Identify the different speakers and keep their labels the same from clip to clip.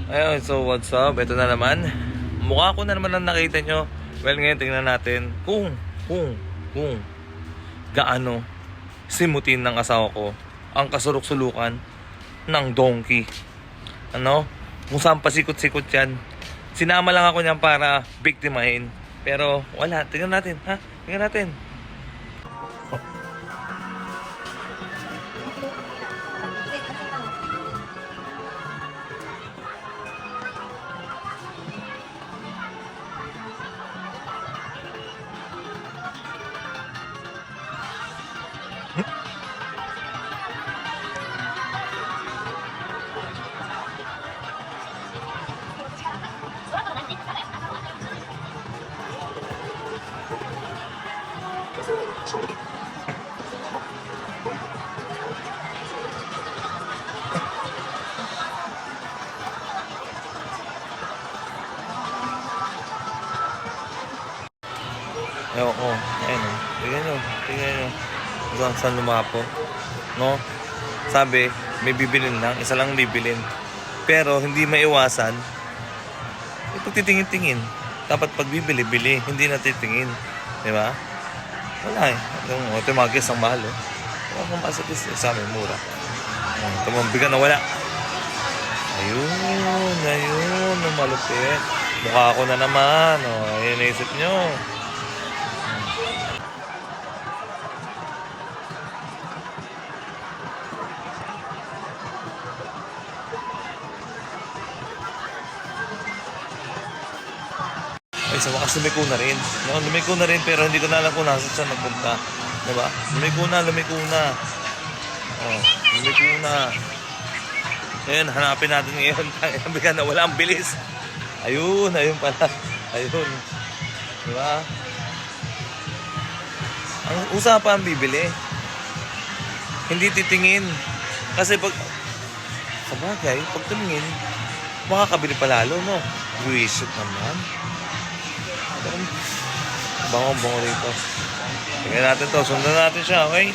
Speaker 1: Ayun, so what's up? Ito na naman. Mukha ko na naman ang nakita nyo. Well, ngayon tingnan natin kung gaano simutin ng asawa ko ang kasulok-sulukan ng donkey. Ano? Kung saan pasikot-sikot yan. Sinama lang ako niyan para biktimahin. Pero wala. Tingnan natin. Ha? Tingnan natin. Ewan ko. Ayun o. Tingnan nyo. Tingnan nyo. Hanggang saan lumapo. No? Sabi, may bibilin lang. Isa lang bibilin. Pero hindi maiwasan. Ipagtitingin-tingin. Dapat pag bibili, bili. Hindi natitingin. Diba? Wala eh. Ito yung mga guest ang mahal eh. Wala kung masatis eh. Sa amin, mura. Ito mga bigan na wala. Ayun. Ayun. Ang malupit. Mukha ako na naman. Ayun, naisip nyo. Ay, sa wakas lumiko na rin. No, lumiko na rin pero hindi ko na alam kung nasa siya nagpunta. Diba? Lumiko na. Oh, lumiko na. Ayun, hanapin natin ngayon. Bigyan na wala ang bilis. Ayun pala. Ayun. Diba? Ang usapan bibili. Hindi titingin. Kasi pag sabagay, pag tumingin, makakabili pa lalo, no? Buwisit naman. Bango rito. Tingnan natin to. Sundan natin siya, okay?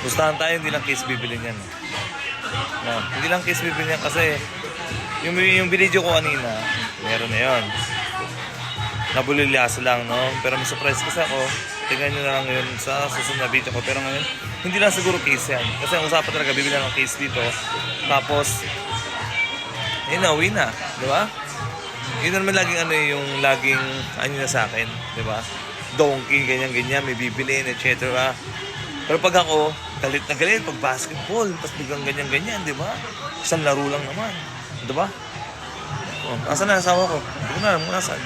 Speaker 1: Gustahan tayo, hindi lang case bibili niyan. No, hindi lang case bibili niyan kasi yung video ko kanina, meron na yun. Nabulilyaso lang, no? Pero may surprise kasi ako. Tingnan nyo na lang yun sa susunod na video ko. Pero ngayon, hindi lang siguro case yan. Kasi ang usapan talaga, bibili ng case dito. Tapos, uwi na. Di ba? Yun naman laging yung laging na sa akin. Di ba? Donkey, ganyan-ganyan, may bibilin, etc. Pero pag ako, galit na galit pag basketball, tapos biglang ganyan-ganyan, di ba? Isang laro lang naman, di ba? Oh, asan na asawa ko? Hindi ko na alam kung nasan.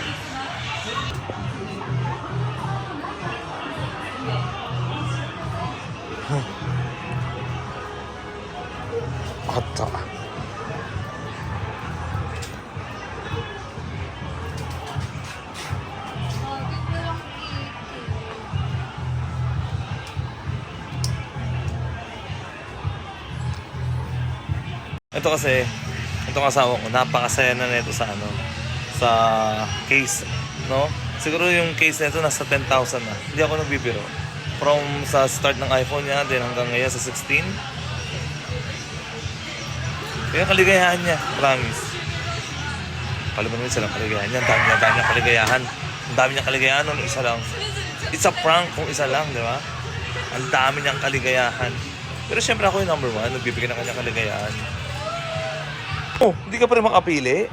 Speaker 1: Ata. Ito kasi, itong asawa ko, napakasaya na nito sa sa case, no? Siguro yung case nito nasa 10,000 na. Hindi ako nagbibiro. From sa start ng iPhone niya, din hanggang ngayon sa 16. Kaya kaligayahan niya, promise. Palaman mo isa lang kaligayahan niya, ang dami niya kaligayahan. Ang dami niya kaligayahan nung isa lang. It's a prank kung isa lang, di ba? Ang dami niyang kaligayahan. Pero syempre ako yung number 1, nagbibigay ng kanyang kaligayahan. Oh, hindi ka pa rin makapili.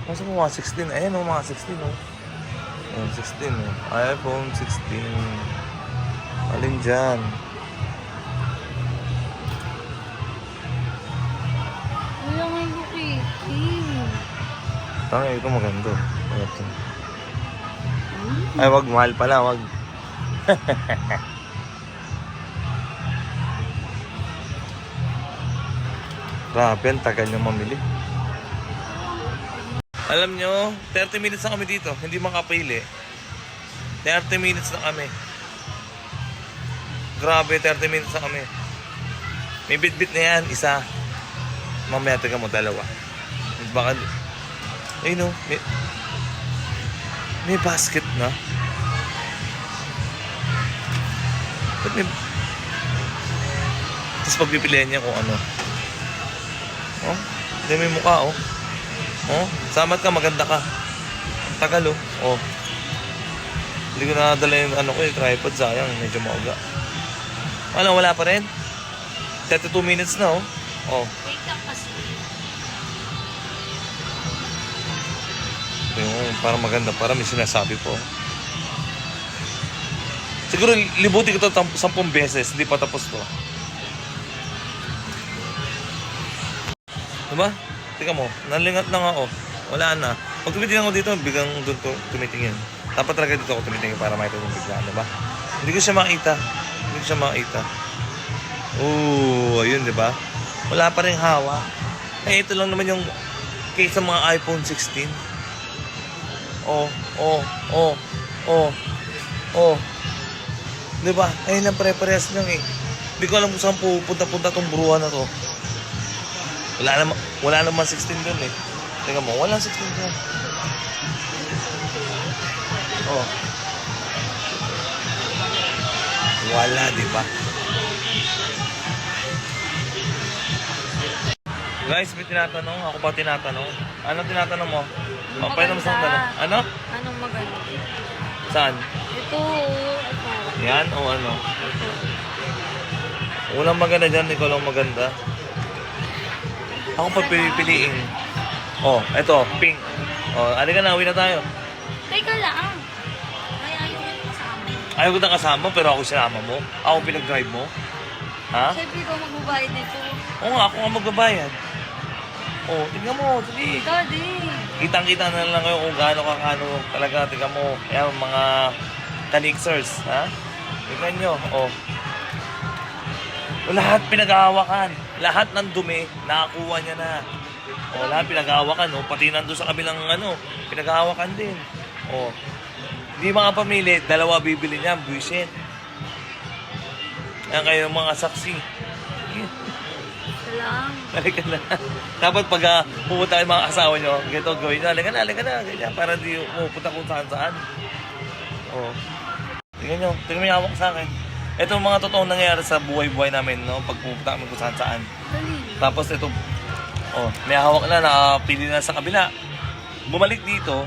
Speaker 1: Masa mo mga 16? Ayan o, mga 16 o. Ayan, 16 o. iPhone 16. Alin dyan?
Speaker 2: Wala nga yung kitty.
Speaker 1: Tanga, ito maganda. Ay, wag, mahal pala, wag. Grabe, ang tagal nyo mamili. Alam nyo, 30 minutes na kami dito. Hindi makapili. 30 minutes na kami. Grabe, 30 minutes na kami. May bit-bit na yan, isa. Mamaya, taga mo, dalawa. Baka, ayun o, may basket na. Ba't may... Tapos pagpipilihan niya kung ano. Oh, hindi may mukha, oh. Oh, samat ka, maganda ka. Tagal, oh. Oh. Hindi ko nadala yung ano ko, yung tripod, sayang, medyo mauga. Ano, wala pa rin? 32 minutes na, oh. Oh.
Speaker 2: Wait lang kasi.
Speaker 1: Yung, parang maganda, parang may sinasabi po. Siguro, libuti ko ito 10 beses, hindi pa tapos to. Diba? Tika mo, nalingat na nga ako. Wala na. Pag tumitingin ako dito, biglang doon to tumitingin. Dapat talaga dito ako tumitingin para makita yung bigla, diba? Hindi ko siya makita. Hindi ko siya makita. Oo, ayun, diba? Wala pa rin hawa. Eh, ito lang naman yung case ng mga iPhone 16. Oh. Diba? Ayun lang, pare-parehas lang eh. Hindi ko alam kung saan pupunta-punta tong buruhan na to. Wala naman 16 dun eh. Tingnan mo, wala 16 dun. Oh. Wala, di ba? Guys, may tinatanong. Ako pa tinatanong. Ano tinatanong mo? Oh, pwede mo sa tanong. Ano?
Speaker 2: Anong maganda?
Speaker 1: Saan?
Speaker 2: Ito.
Speaker 1: Yan o ano?
Speaker 2: Ito.
Speaker 1: Walang maganda dyan, ikaw lang maganda. Ako pa pipiliin. Oh, eto, pink. Oh, ali ka na, uwi na tayo.
Speaker 2: Teka lang. Ay, ayaw mo yung kasama.
Speaker 1: Ayaw ko na kasama, pero ako sinama mo. Ako pinag-drive mo. Ha?
Speaker 2: Siyempre ikaw magbabayad nito.
Speaker 1: Oo nga, ako nga magbabayad. Oh, tingnan mo, sige.
Speaker 2: Daddy.
Speaker 1: Kitang-kita na lang kayo kung gaano kakano talaga. Tingnan mo, yan, mga kanixers, ha? Tingnan nyo, oh. Lahat pinag-aawakan. Lahat ng dumi, nakakuha niya na. O, lahat pinag-aawakan. O, pati nandun sa kabilang ano, pinag-aawakan din. O, hindi mga pamili, dalawa bibili niya, buwisit. Yan kayo mga saksi.
Speaker 2: Salam.
Speaker 1: Halika na. Dapat pag pupunta kayo mga asawa nyo, ganito gawin nyo. Halika na. Ganyan, para di pupunta kung saan-saan. O, tingnan nyo, tingnan mo yung hawak sa akin. Ito ang mga totoong nangyayari sa buhay-buhay namin, no? Pag pupunta kami kung saan-saan.
Speaker 2: Dali.
Speaker 1: Tapos ito, oh, may hawak na, nakapili na sa kabila. Bumalik dito,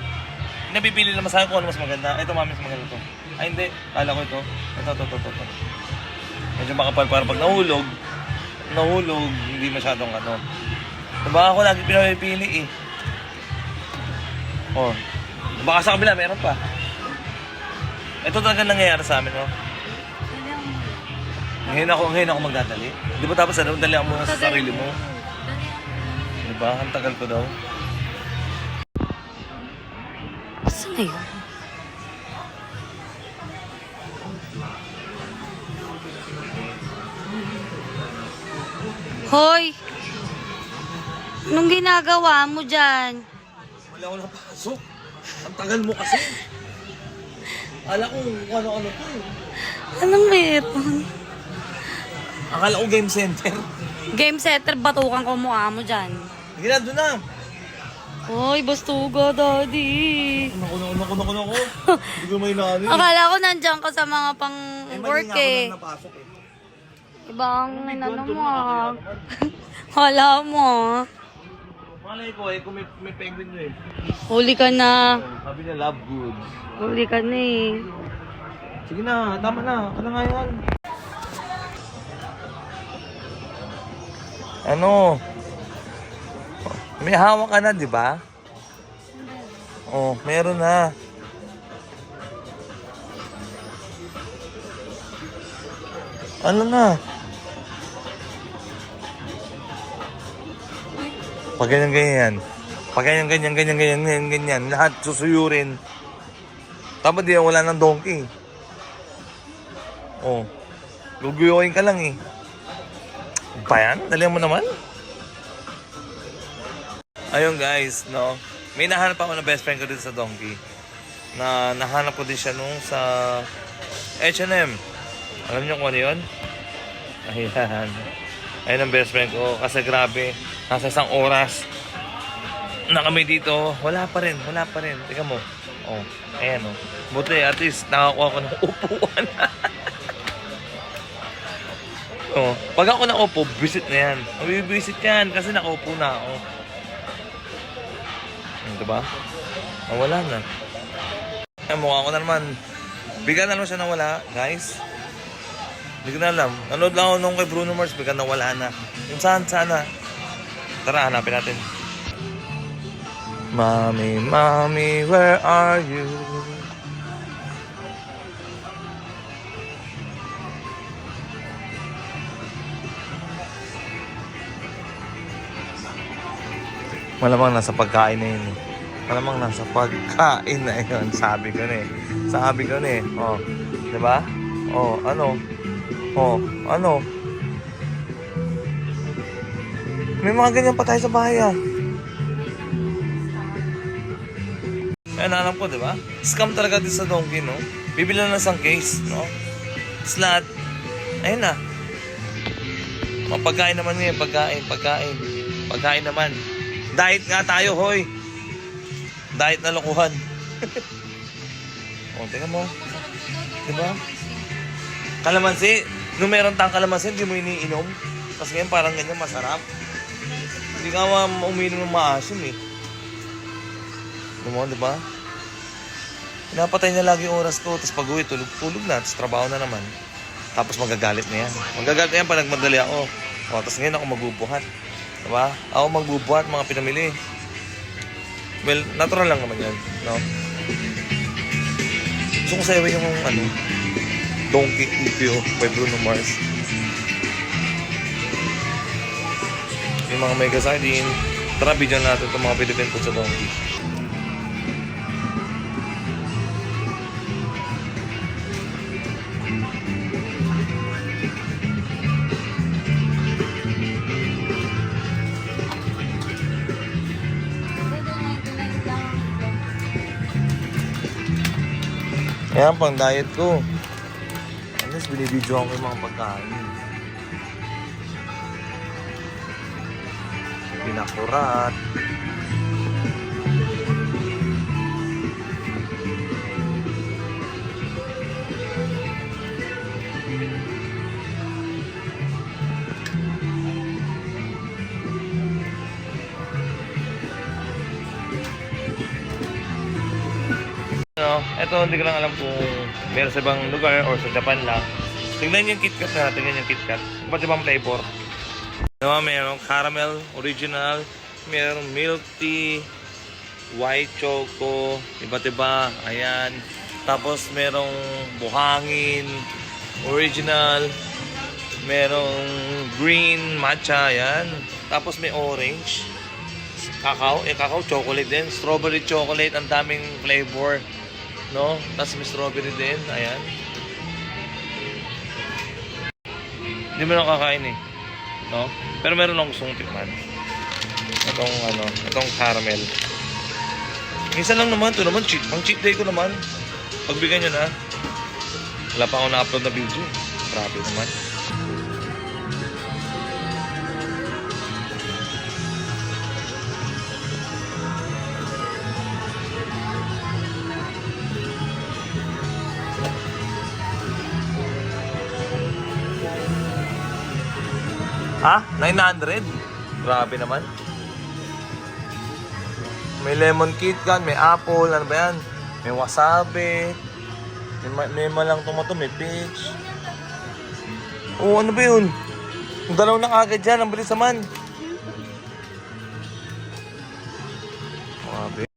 Speaker 1: napipili naman sa akin kung ano mas maganda. Ito, mami, mas maganda to. Ay, hindi. Kala ko ito. Ito. Medyo makapal para pag nahulog, hindi masyadong ano. Diba ako lagi pinapipili eh. Oh, baka sa kabila, meron pa. Ito talaga nangyayari sa amin, no? Ngayon ako magdadali. Di ba tapos ano, dali mo sa sarili mo? Di ba? Ang tagal ko daw.
Speaker 2: Saan na yun? Hoy! Anong ginagawa mo dyan?
Speaker 1: Wala ko nang pasok. Ang tagal mo kasi. Akala ko ano-ano to eh.
Speaker 2: Anong meron?
Speaker 1: Akala ko game center.
Speaker 2: Game setter, batukan ko mukha mo dyan.
Speaker 1: Hindi na, doon na.
Speaker 2: Hoy, bastuga, daddy.
Speaker 1: Naku. Hindi ko may naano eh.
Speaker 2: Akala ko nandyan ka sa mga pang work
Speaker 1: Mali nga ako
Speaker 2: eh.
Speaker 1: nang napasok eh.
Speaker 2: Ibang ano mo ah. Wala mo ah.
Speaker 1: Malay ko eh, kung may penguin nyo eh.
Speaker 2: Huli ka na.
Speaker 1: Sabi niya, love good.
Speaker 2: Huli ka na eh.
Speaker 1: Sige na, tama na. Ano nga yan? Ano? May hawak ka na, di ba? Oh, meron na. Ano na? Pag ganyan. Pag ganyan. Lahat susuyurin. Tapos di wala ng donkey. Oh. Guguyuin ka lang eh. Ba yan? Dalihan mo naman. Ayun guys, no? May nahanap ako na best friend ko dito sa Donkey. Na nahanap ko din siya nung sa H&M. Alam niyo kung ano yun? Ayan. Ayun ang best friend ko. Kasi grabe, nasa isang oras na kami dito. Wala pa rin. Tingnan mo. Oh, ayan oh. Buti, at least nakakuha ko ng upuan. Oh, pag ako nakaupo, visit na yan. Mabibisit yan kasi nakaupo na ako. Diba? Wala na. Ay, mukha ko na naman. Bigyan na naman siya nawala, guys. Hindi ko na alam. Nanood lang ako nung kay Bruno Mars, bigyan nawala na. Yung saan, sana. Tara, hanapin natin. Mommy, mommy, where are you? Malamang nasa pagkain na yun. Malamang nasa pagkain na yun. Sabi ko na eh. Oh, diba? Oh, ano? Oh, ano? May mga ganyan pa tayo sa bahay ah. Ayun, alam ko, diba? Scam talaga din sa Donkey, no? Bibili na ng isang case, no? Slot. Ayun na. Pagkain naman ngayon, pagkain. Pagkain naman. Diet nga tayo, hoy. Diet na lokohan. O, tingnan mo. Diba? Kalamansi. Nung meron tayong kalamansi, hindi mo iniinom. Tapos ngayon parang ganyan, masarap. Hindi ka uminom ng maasim eh. Diba? Pinapatay niya lagi yung oras ko. Tapos pag uwi, tulog na. Tapos trabaho na naman. Tapos magagalit na yan. Magagalit na yan pag nagmadali ako. O, tapos ngayon ako magbubuhat. Diba? Ako magbubuhat mga pinamili. Well, natural lang naman yan. No? Gusto ko sayawin yung Donkey EPO by Bruno Mars. Yung mga mega sardine. Tara, video natin itong mga Philippine food sa Donkey. Ayan, pang diet ko. At least binibidyoan ko yung mga pagkain. Pinakurat. Ito, hindi ko lang alam kung meron sa ibang lugar or sa Japan lang. Tingnan yung KitKat na, tingnan yung KitKat. Iba't ibang flavor. Merong caramel, original, merong milk tea, white choco, iba't iba, ayan. Tapos merong buhangin, original, merong green matcha, ayan. Tapos may orange, cacao chocolate din, strawberry chocolate, ang daming flavor. No? Tapos may strawberry din. Ayan. Hindi mo nakakain eh. No? Pero meron akong gustong tikman. Itong caramel. Minsan lang naman. Ito naman, pang cheat day ko naman. Pagbigyan nyo na. Wala pa ako na-upload na video. Grabe naman. Ha? 900? Grabe naman. May lemon KitKat, may apple, ano ba yan? May wasabi. May malang tomato, may peach. Oo, ano ba yun? Ang dalaw na agad dyan, ang bilis naman. Grabe.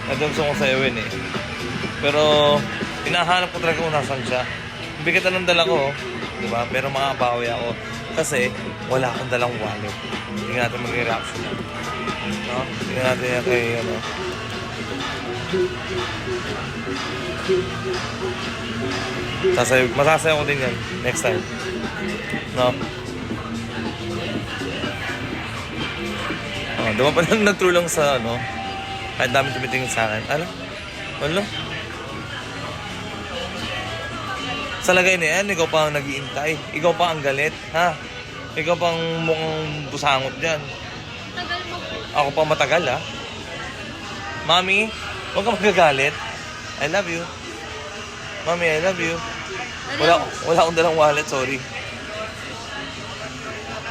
Speaker 1: Ito gusto kong sayawin eh. Pero, hinahanap ko talaga kung nasan siya. Bigat na ng dala ko, diba? Pero makabawi ako. Kasi, wala akong dalang wallet. Hindi natin mag-reaction na. No? Hindi natin yan kay, masasayaw ko din yan next time. No? Oh, diba pa lang nagtulong sa ano? Kahit dami tumitingin sa akin. Ano? Sa lagay na yan, ikaw pa ang nag-iintay. Ikaw pa ang galit, ha? Ikaw pa ang mukhang busangot dyan.
Speaker 2: Tagal mo po.
Speaker 1: Ako pa matagal, ha? Mami, huwag ka magagalit. I love you. Mami, I love you. Wala akong dalang wallet, sorry.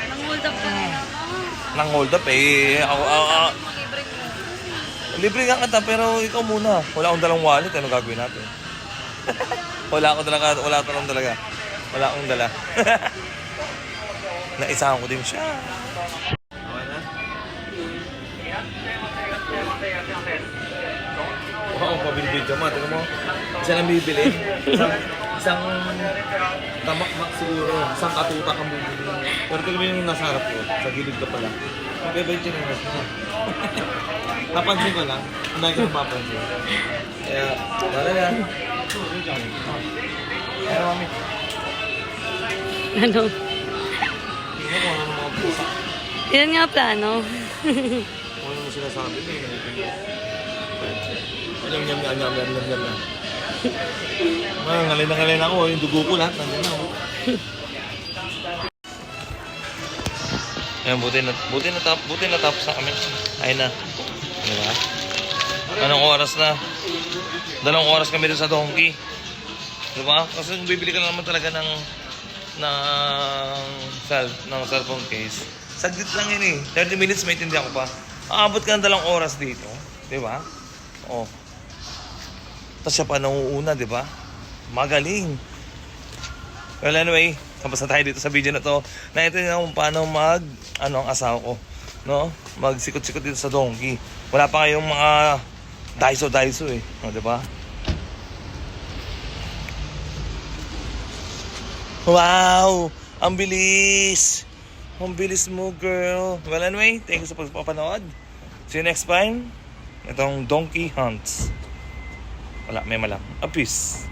Speaker 2: Nang-hold up ka na.
Speaker 1: Nang hold up eh.
Speaker 2: Mag-libre mo.
Speaker 1: Libre nga kita, pero ikaw muna. Wala akong dalang wallet, ano gagawin natin? Wala akong dala. Wala akong dala. Naisahan ko din siya. Okay na? Wow, pabili-video mo. Tingnan mo. Isa lang bibili. Isang tamakmak siguro. Isang katutak ang bibili. Pero tingnan mo yung nasa harap ko. Sa gilid ka pala. Magkaiba yung chinelas mo. Napansin ko lang. Hindi ko napapansin. Kaya, wala yan. Kaya, mami.
Speaker 2: Ano?
Speaker 1: Tingnan ko ano mga pusa.
Speaker 2: Yan nga plano.
Speaker 1: Kung ano mo sinasabi mo, yam na. Ngalay na ako, yung dugo ko lahat, nandiyan na ako. Ayan, buti na tapos na kami. Ayun na. Diba? Anong oras na? 2 oras kami doon sa Donkey. Diba? Kasi kung bibili ka naman talaga ng cellphone case, saglit lang yun eh. 30 minutes may tindihan ko pa. Aabot ka ng 2 oras dito. Diba? Oh. Tapos siya pa nauuna, diba? Magaling. Well, anyway, tapos na tayo dito sa video na to. Naintindihan kung paano ang asawa ko, no? Magsikot-sikot dito sa Donkey. Wala pa kayong mga daiso eh. O, diba? Wow! Ang bilis! Ang bilis mo, girl. Well, anyway, thank you sa pagpapanood. See you next time. Itong Donkey Hunts. Wala, may malang. Peace.